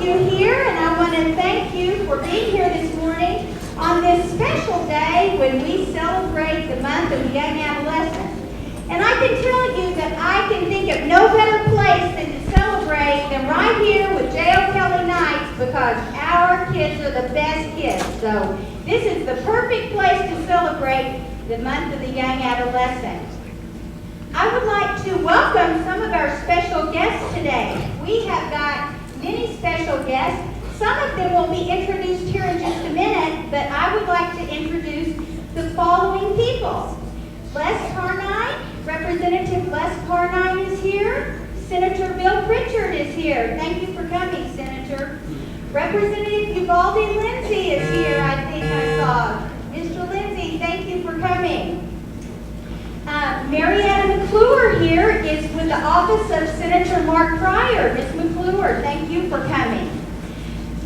you here, and I want to thank you for being here this morning on this special day when we celebrate the month of young adolescents. And I can tell you that I can think of no better place than to celebrate than right here with J.O. Kelly Knights, because our kids are the best kids. So this is the perfect place to celebrate the month of the young adolescent. I would like to welcome some of our special guests today. We have got many special guests. Some of them will be introduced here in just a minute, but I would like to introduce the following people. Les Carnine, Representative Les Carnine is here. Senator Bill Pritchard is here. Thank you for coming, Senator. Representative Uvalde Lindsay is here, I think I saw. Mr. Lindsay, thank you for coming. Marietta McClure here is with the office of Senator Mark Pryor. Ms. McClure, thank you for coming.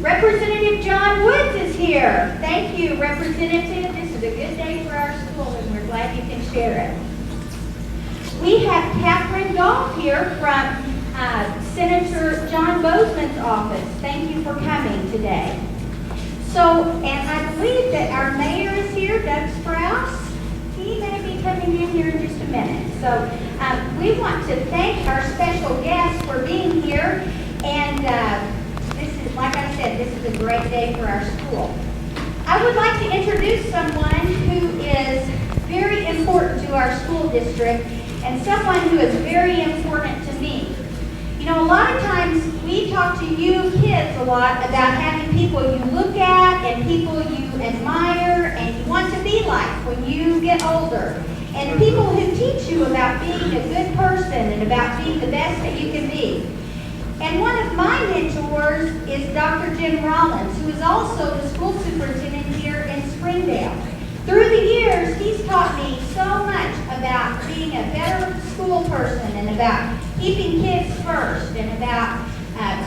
Representative John Woods is here. Thank you, Representative. This is a good day for our school, and we're glad you can share it. We have Catherine Goff here from Senator John Bozeman's office. Thank you for coming today. So, and I believe that our mayor is here, Doug Sprouse. He may be coming in here in just a minute. So we want to thank our special guests for being here. And this is, like I said, this is a great day for our school. I would like to introduce someone who is very important to our school district and someone who is very important to me. You know, a lot of times we talk to you kids a lot about having people you look at and people you admire and you want to be like when you get older. And people who teach you about being a good person and about being the best that you can be. And one of my mentors is Dr. Jim Rollins, who is also the school superintendent here in Springdale. Through the years, he's taught me so much about being a better school person and about keeping kids first and about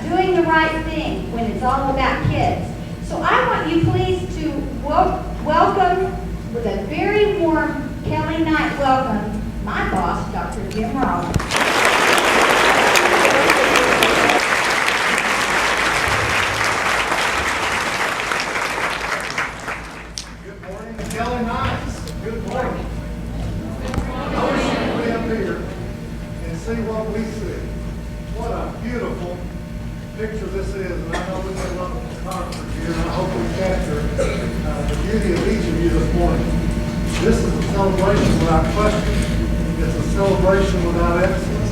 doing the right thing when it's all about kids. So I want you please to welcome with a very warm Kelly Knight welcome, my boss, Dr. Jim Rollins. Kelly Knights, good morning. I wish you could be up here and see what we see. What a beautiful picture this is, and I know we have a lot of photographers here, and I hope we capture the beauty of each of you this morning. This is a celebration without question. It's a celebration without excellence.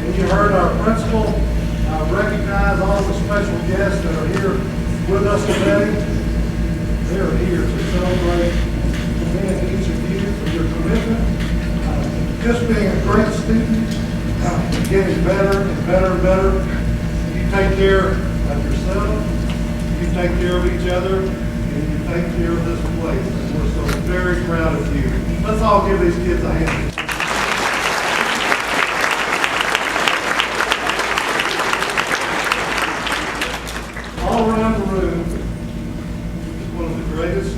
And you heard our principal recognize all the special guests that are here with us today. They're here to celebrate each of you for your commitment, just being a great student, getting better and better and better. You take care of yourself, you take care of each other, and you take care of this place. And we're so very proud of you. Let's all give these kids a hand. All around the room is one of the greatest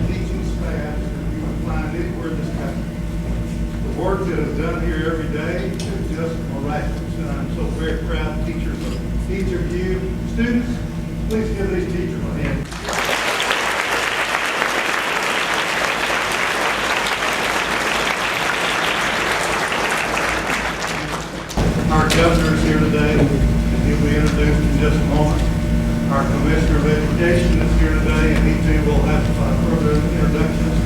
teaching staffs that you can find anywhere in this country. The work that is done here every day is just miraculous, and I'm so very proud of teachers of each of you. Students, please give these teachers a hand. Our governor is here today, and he'll be introduced in just a moment. Our Commissioner of Education is here today, and he too will have further introductions.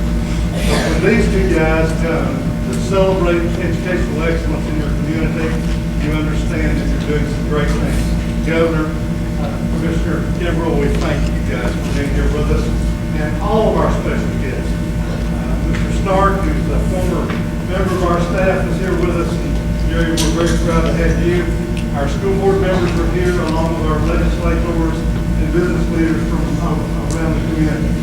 But when these two guys come to celebrate educational excellence in your community, you understand that you're doing some great things. Governor, Commissioner Kimbrell, we thank you guys for being here with us, and all of our special guests. Mr. Stark, who's a former member of our staff, is here with us. And Jerry, we're very proud to have you. Our school board members are here, along with our legislators and business leaders from around the community.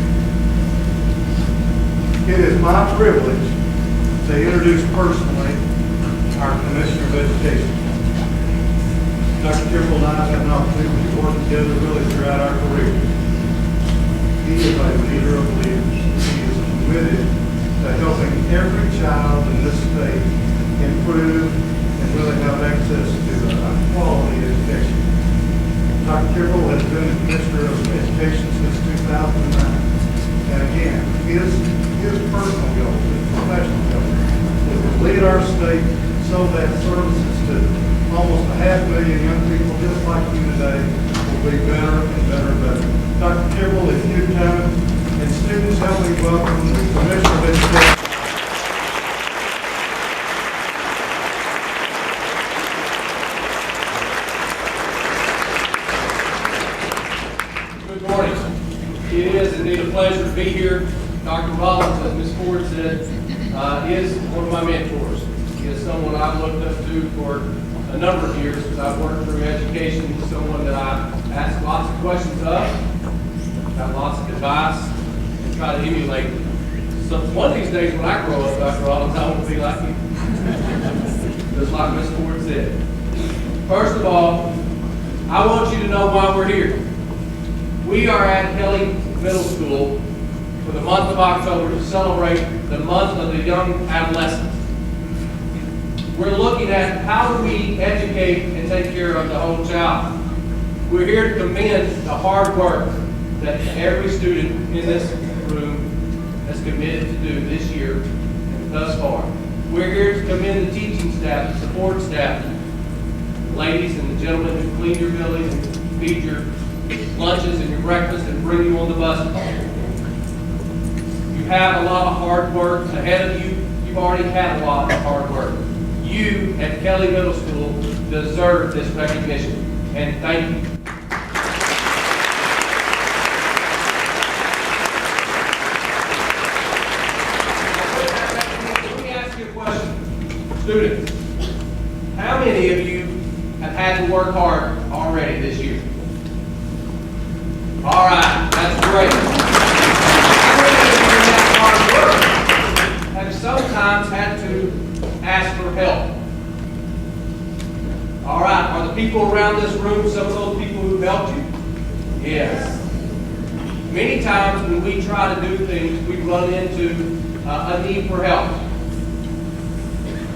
It is my privilege to introduce personally our Commissioner of Education. Dr. Kimbrell and I have an opportunity to work together really throughout our career. He is a leader of leaders. He is committed to helping every child in this state improve and really have access to a quality education. Dr. Kimbrell has been education since 2009. And again, his personal goal, his professional goal, is to lead our state so that services to almost 500,000 young people just like you today will be better and better and better. Dr. Kimbrell, if you'd come, and students, help me welcome the Commissioner of Education. Good morning. It is indeed a pleasure to be here. Dr. Rollins, as Ms. Ford said, is one of my mentors. He is someone I've looked up to for a number of years because I've worked through education. He's someone that I ask lots of questions of, got lots of advice, and try to emulate. So one of these days when I grow up, Dr. Rollins, I want to be like you. Just like Ms. Ford said. First of all, I want you to know why we're here. We are at Kelly Middle School for the month of October to celebrate the month of the young adolescent. We're looking at how do we educate and take care of the whole child. We're here to commend the hard work that every student in this room has committed to do this year and thus far. We're here to commend the teaching staff, the support staff, the ladies and the gentlemen who clean your buildings and feed your lunches and your breakfast and bring you on the bus. You have a lot of hard work ahead of you. You've already had a lot of hard work. You at Kelly Middle School deserve this recognition, and thank you. Let me ask you a question. Students, how many of you have had to work hard already this year? All right, that's great. How many of you have hard work have sometimes had to ask for help? All right, are the people around this room some of those people who helped you? Yes. Many times when we try to do things, we run into a need for help.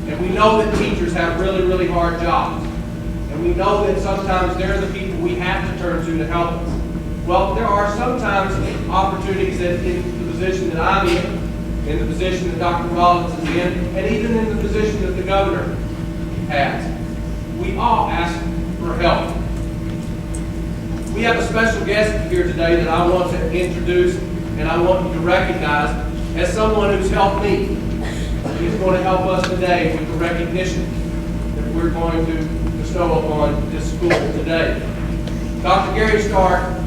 And we know that teachers have really, really hard jobs. And we know that sometimes they're the people we have to turn to help us. Well, there are sometimes opportunities that in the position that I'm in the position that Dr. Rollins is in, and even in the position that the governor has. We all ask for help. We have a special guest here today that I want to introduce and I want you to recognize as someone who's helped me. He's going to help us today with the recognition that we're going to bestow upon this school today. Dr. Gary Stark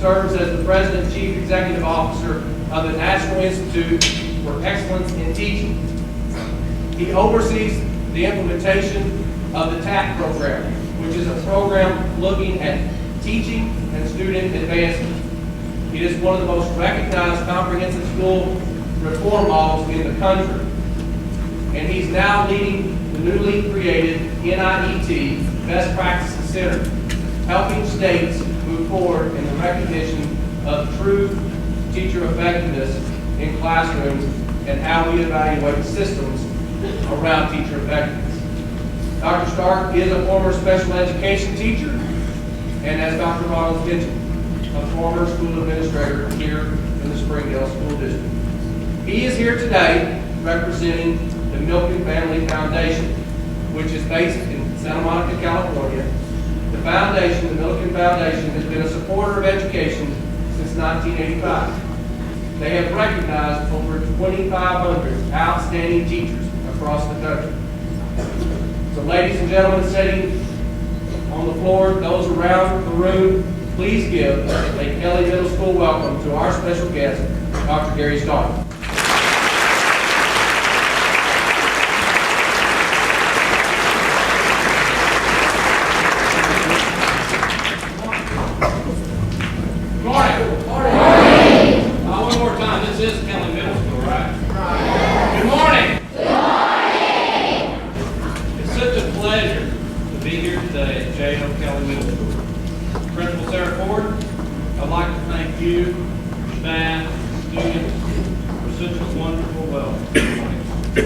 serves as the President and Chief Executive Officer of the National Institute for Excellence in Teaching. He oversees the implementation of the TAP program, which is a program looking at teaching and student advancement. It is one of the most recognized comprehensive school reform models in the country. And he's now leading the newly created NIET Best Practices Center, helping states move forward in the recognition of true teacher effectiveness in classrooms and how we evaluate systems around teacher effectiveness. Dr. Stark is a former special education teacher, and as Dr. Rollins mentioned, a former school administrator here in the Springdale School District. He is here today representing the Milken Family Foundation, which is based in Santa Monica, California. The foundation, the Milken Foundation, has been a supporter of education since 1985. They have recognized over 2,500 outstanding teachers across the country. So ladies and gentlemen sitting on the floor, those around the room, please give a Kelly Middle School welcome to our special guest, Dr. Gary Stark.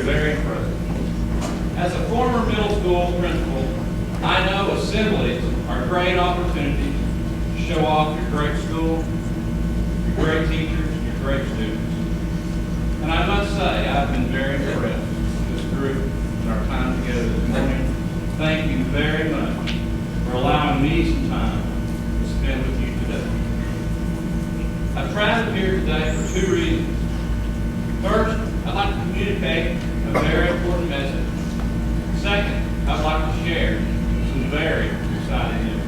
Very impressive. As a former middle school principal, I know assemblies are great opportunities to show off your great school You're great teachers, you're great students. And I must say, I've been very impressed with this group and our time together this morning. Thank you very much for allowing me some time to spend with you today. I've traveled here today for two reasons. First, I'd like to communicate a very important message. Second, I'd like to share some very exciting news.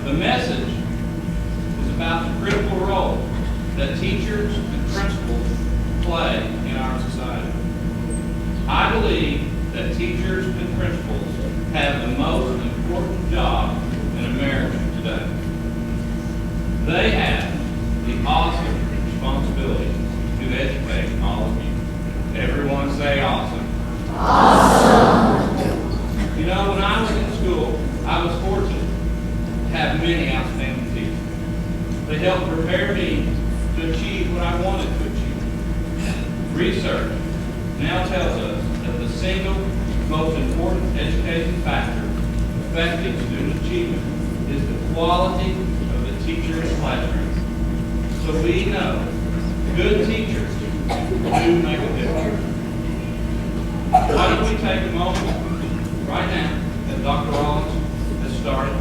The message is about the critical role that teachers and principals play in our society. I believe that teachers and principals have the most important job in America today. They have the awesome responsibility to educate all of you. Everyone say awesome. Awesome. You know, when I was in school, I was fortunate to have many outstanding teachers. They helped prepare me to achieve what I wanted to achieve. Research now tells us that the single most important education factor affecting student achievement is the quality of the teacher in the classroom. So we know good teachers do make a difference. Why don't we take a moment right now, as Dr. Rollins has started,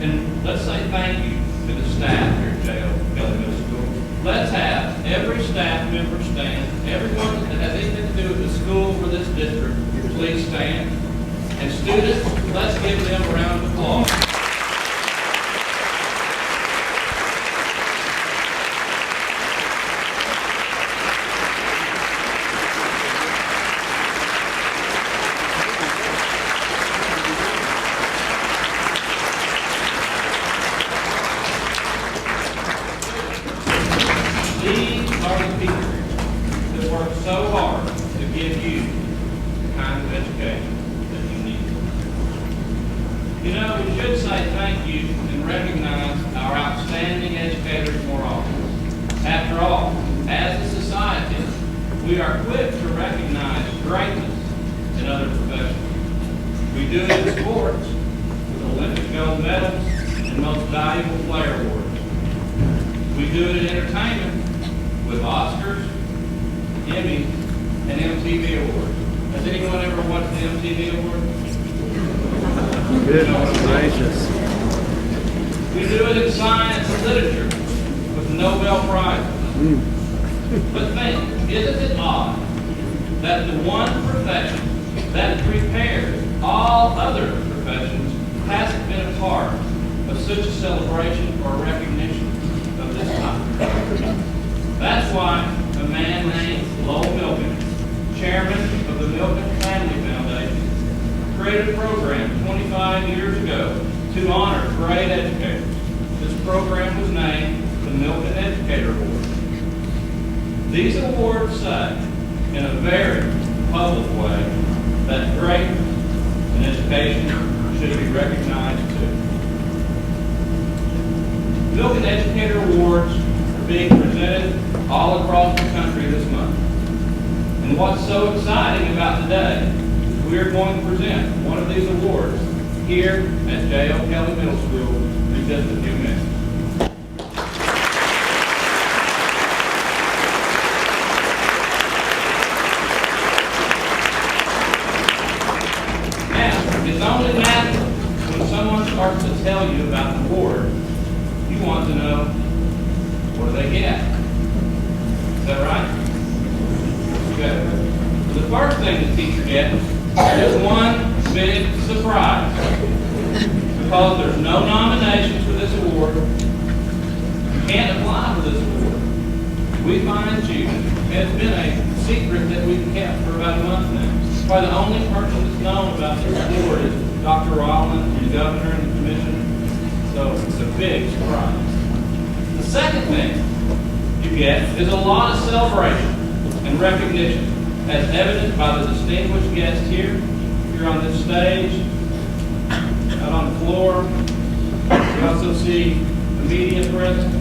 and let's say thank you to the staff here at J.O. Kelly Middle School. Let's have every staff member stand. Everyone that has anything to do with the school or this district, please stand. And students, let's give them a round of applause. We are quick to recognize greatness in other professions. We do it in sports with Olympic gold medals and most valuable player awards. We do it in entertainment with Oscars, Emmys, and MTV awards. Has anyone ever watched the MTV awards? Goodness gracious. We do it in science and literature with Nobel Prizes. But think, isn't it odd that the one profession that prepares all other professions hasn't been a part of such a celebration or recognition of this type? That's why a man named Lowell Milken, chairman of the Milken Family Foundation, created a program 25 years ago to honor great educators. This program was named the Milken Educator Award. These awards say, in a very public way, that greatness in education should be recognized too. Milken Educator Awards are being presented all across the country this month. And what's so exciting about today is we are going to present one of these awards here at J.O. Kelly Middle School in just a few minutes. It's only natural when someone starts to tell you about the award, you want to know, what do they get? Is that right? Okay. The first thing the teacher gets is one big surprise. Because there's no nominations for this award, you can't apply for this award. We find you, it's been a secret that we've kept for about a month now. Probably the only person that's known about this award is Dr. Rollins, the governor, and the commission. So it's a big surprise. The second thing you get is a lot of celebration and recognition, as evidenced by the distinguished guests here on this stage, out on the floor. We also see the media present.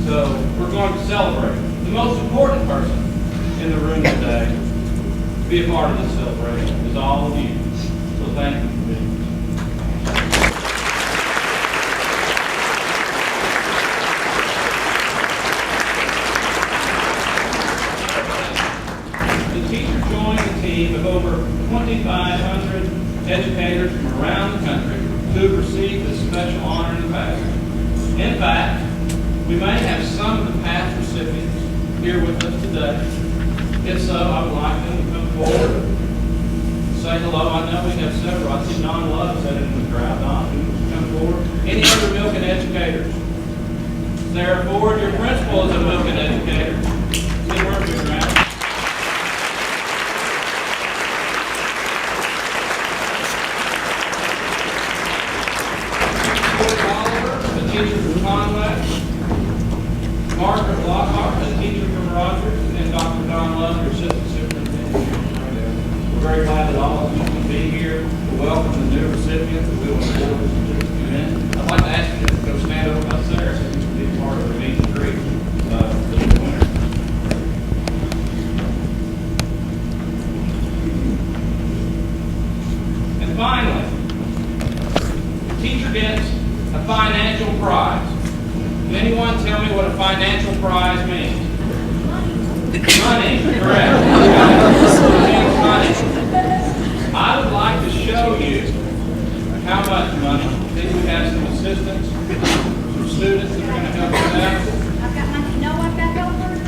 So we're going to celebrate. The most important person in the room today to be a part of this celebration is all of you. So thank you for being here. educators from around the country who have received this special honor in the past. In fact, we may have some of the past recipients here with us today. If so, I would like them to come forward, say hello. I know we have several. I see Don Love sitting in the crowd. Don, who come forward. Any other Milken educators? Sarah Ford, your principal is a Milken educator. Good work, Mr. Brown. Teacher from Conway, Margaret Lockhart, a teacher from Rogers, and Dr. Don Love, your assistant superintendent. We're very glad that all of you can be here to welcome the new recipients that we will award this certificate in. I'd like to ask you to go stand over by Sarah so you can be part of the meet and greet for the winner. And finally, the teacher gets a financial prize. Can anyone tell me what a financial prize means? Money, correct. It means money. I would like to show you how much money. I think we have some assistants, some students that are going to help us out. I've got my, you know what that helper is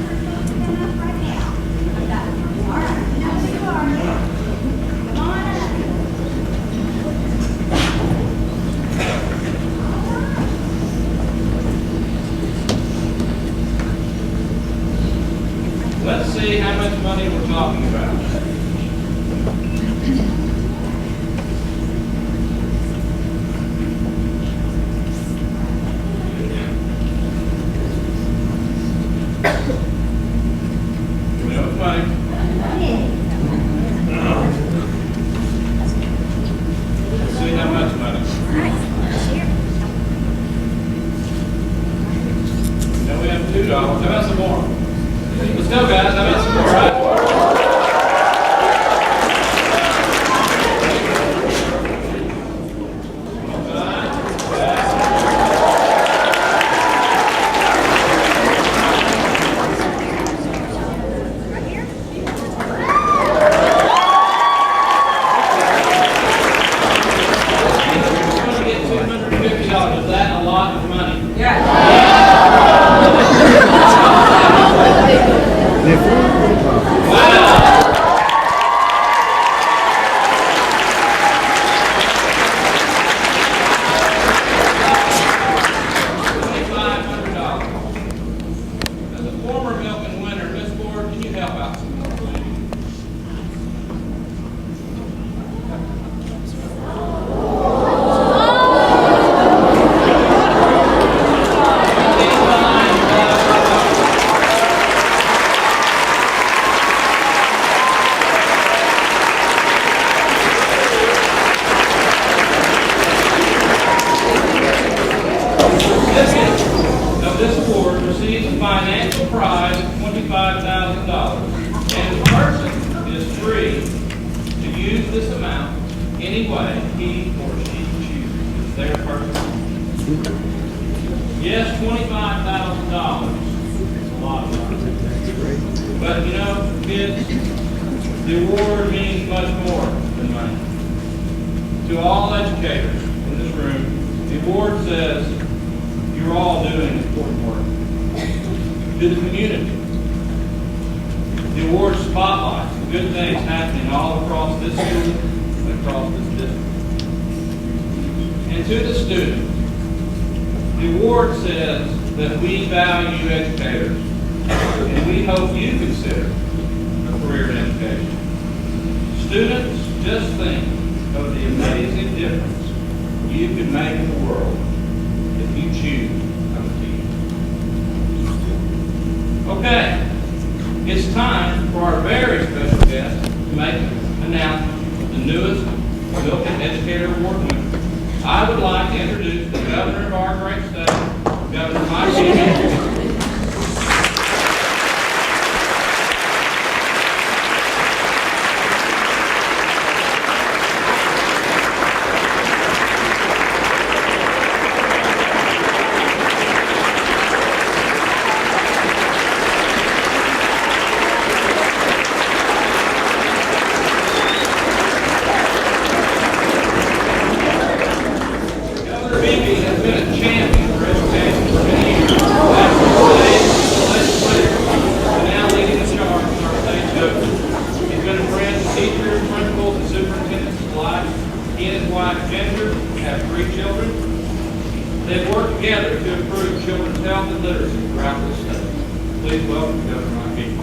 coming up right now. I've got it. All right, now we are. Come on up. Let's see how much money we're talking about. We know it's money. Let's see how much money. Now we have $2. How about some more? Let's go, guys. How about some more, right? $250. Is that a lot of money? Yeah. Yes, $25,000 is a lot of money. But you know, kids, the award means much more than money. To all educators in this room, the award says you're all doing important work. To the community, the award spotlights the good things happening all across this school and across this district. And to the students, the award says that we value educators and we hope you consider a career in education. Students, just think of the amazing difference you can make in the world if you choose to come to teach. Okay, it's time for our very special guest to make an announcement of the newest Milken Educator Award winner. I would like to introduce the governor of our great state, Governor Beebe. his wife Ginger have 3 children. They've worked together to improve children's health and literacy throughout the state. Please welcome Governor McKenna.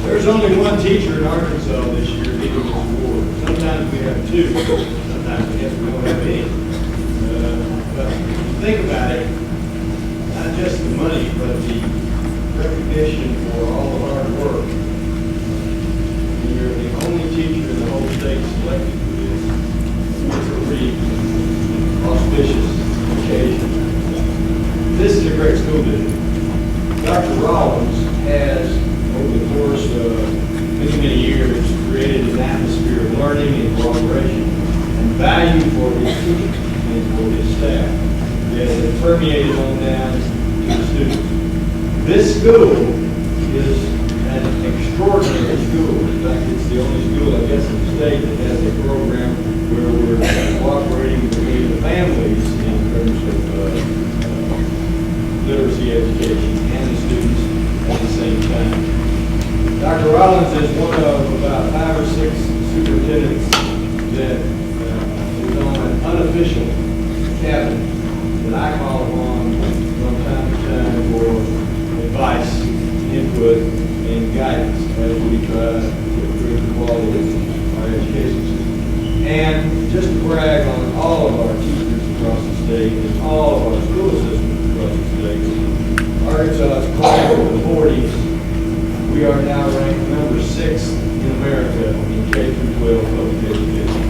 There's only one teacher in Arkansas this year getting this award. Sometimes we have 2, sometimes we don't have any. But think about it, not just the money, but the recognition for all the hard work. You're the only teacher in the whole state selected for this. It's a pretty auspicious occasion. This is a great school district. Dr. Rollins has, over the course of many years, created an atmosphere of learning and cooperation and value for his teachers and for his staff that has permeated on down to the students. This school is an extraordinary school. In fact, it's the only school, I guess, in the state that has a program where we're cooperating between the families in terms of literacy education and the students at the same time. Dr. Rollins is one of about 5 or 6 superintendents that is on an unofficial cabinet that I call upon from time to time for advice, input, and guidance as we try to improve the quality of our education system. And just to brag on all of our teachers across the state and all of our school systems across the state, Arkansas is climbing to the 40s. We are now ranked number 6 in America in K-12 public education.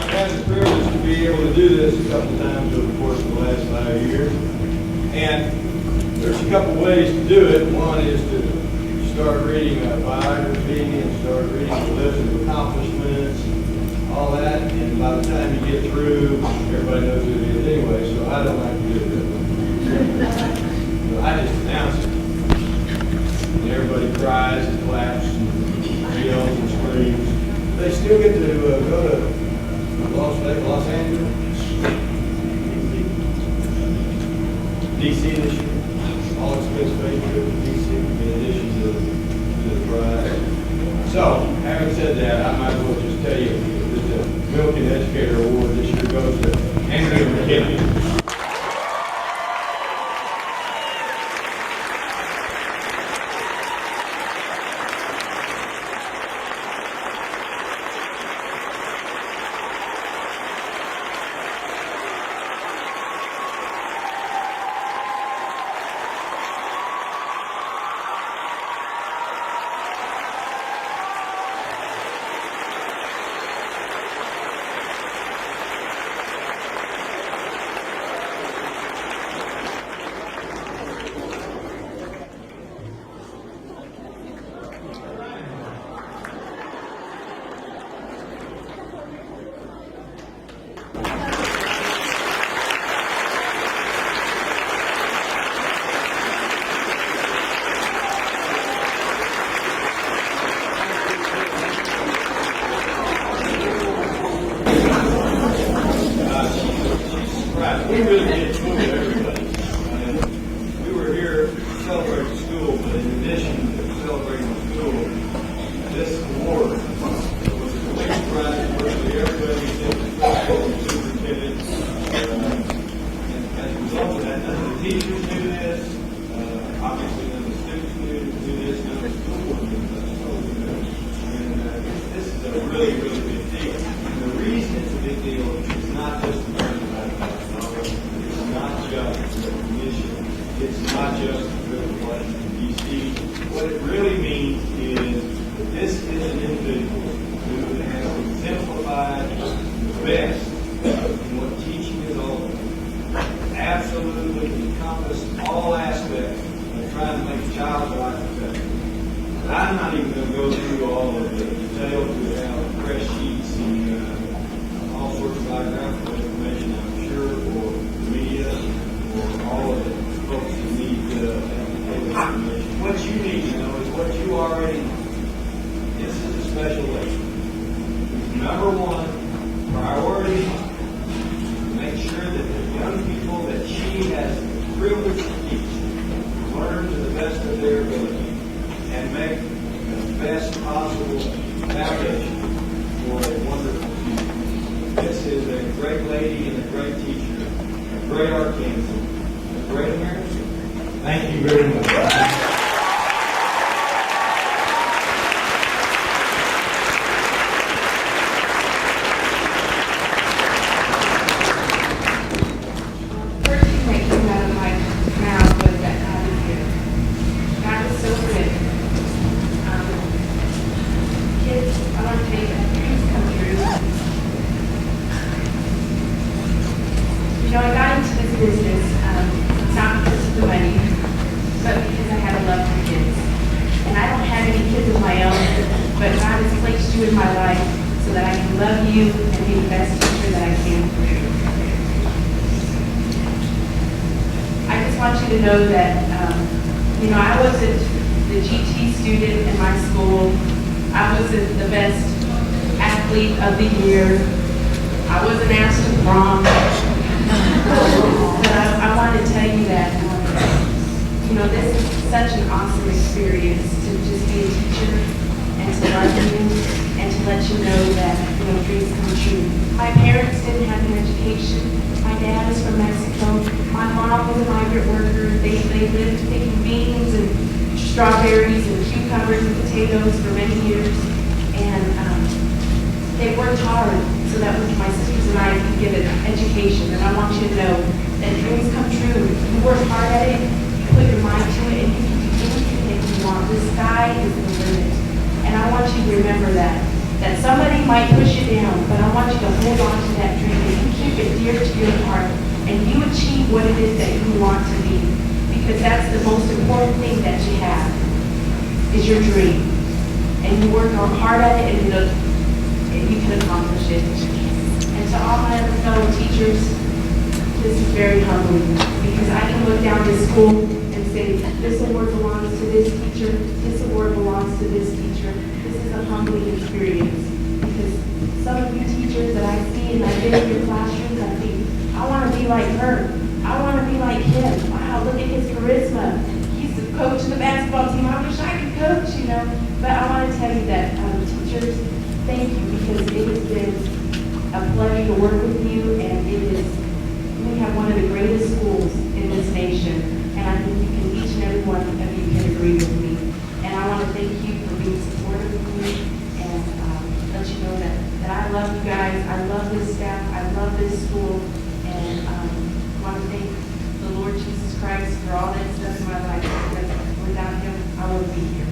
I've had the privilege to be able to do this a couple times over the course of the last 5 years. And there's a couple ways to do it. One is to start reading a biography and start reading a list of accomplishments, all that, and by the time you get through, everybody knows who it is anyway, so I don't like to do that. So I just announce it. And everybody cries and claps and yells and screams. They still get to go to Los Angeles, D.C. this year. All expense paid trip to D.C. in addition to the prize. So, having said that, I might as well just tell you that the Milken Educator Award this year goes to Andrea Mckenna. We really did move everybody. We were here to celebrate the school, but in addition to celebrating the school, this award was a big surprise for virtually everybody except the superintendent. And as a result of that, none of the teachers knew this. Obviously, none of the students knew this. None of the school board knew this. And this is a really, really big deal. And the reason it's a big deal is not just the learning about it. It's not just recognition. It's not just the election in D.C. What it really means is that this is an individual who has exemplified the best in what teaching is all about. Absolutely encompassed all aspects of trying to make a child's life better. I'm not even going to go through all of the details without press sheets and all sorts of biographical information, I'm sure, for the media, for all of the folks that need information. What you need to know is what you already know. This is a special lesson. number one priority to make sure that the young people that she has the privilege to teach learn to the best of their ability and make the best possible foundation for a wonderful future. This is a great lady and a great teacher, a great archangel, a great American. Thank you very much. You know, I got into this business not because of the money, but because I had a love for kids. And I don't have any kids of my own, but God has placed you in my life so that I can love you and be the best teacher that I can for you. I just want you to know that, you know, I wasn't the GT student in my school. I wasn't the best athlete of the year. I wasn't asked to prom. But I want to tell you that, you know, this is such an awesome experience to just be a teacher and to love you and to let you know that, you know, dreams come true. My parents didn't have an education. My dad is from Mexico. My mom was a migrant worker. They lived picking beans and strawberries and cucumbers and potatoes for many years. And they worked hard so that my sisters and I could get an education. And I want you to know that dreams come true. You work hard at it, you put your mind to it, and you can do anything that you want. The sky is the limit. And I want you to remember that somebody might push you down, but I want you to hold on to that dream and you keep it dear to your heart and you achieve what it is that you want to be. Because that's the most important thing that you have, is your dream. And you work hard at it and you can accomplish it. And to all my other fellow teachers, this is very humbling because I can look down this school and say, this award belongs to this teacher, this award belongs to this teacher. This is a humbling experience because some of you teachers that I see and I've been in your classrooms, I think, I want to be like her. I want to be like him. Wow, look at his charisma. He's the coach of the basketball team. I wish I could coach, you know. But I want to tell you that, teachers, thank you because it has been a pleasure to work with you, and we have one of the greatest schools in this nation, and I think each and every one of you can agree with me. And I want to thank you for being supportive of me, and let you know that I love you guys, I love this staff, I love this school, and I want to thank the Lord Jesus Christ for all that he's done in my life, because without him, I wouldn't be here.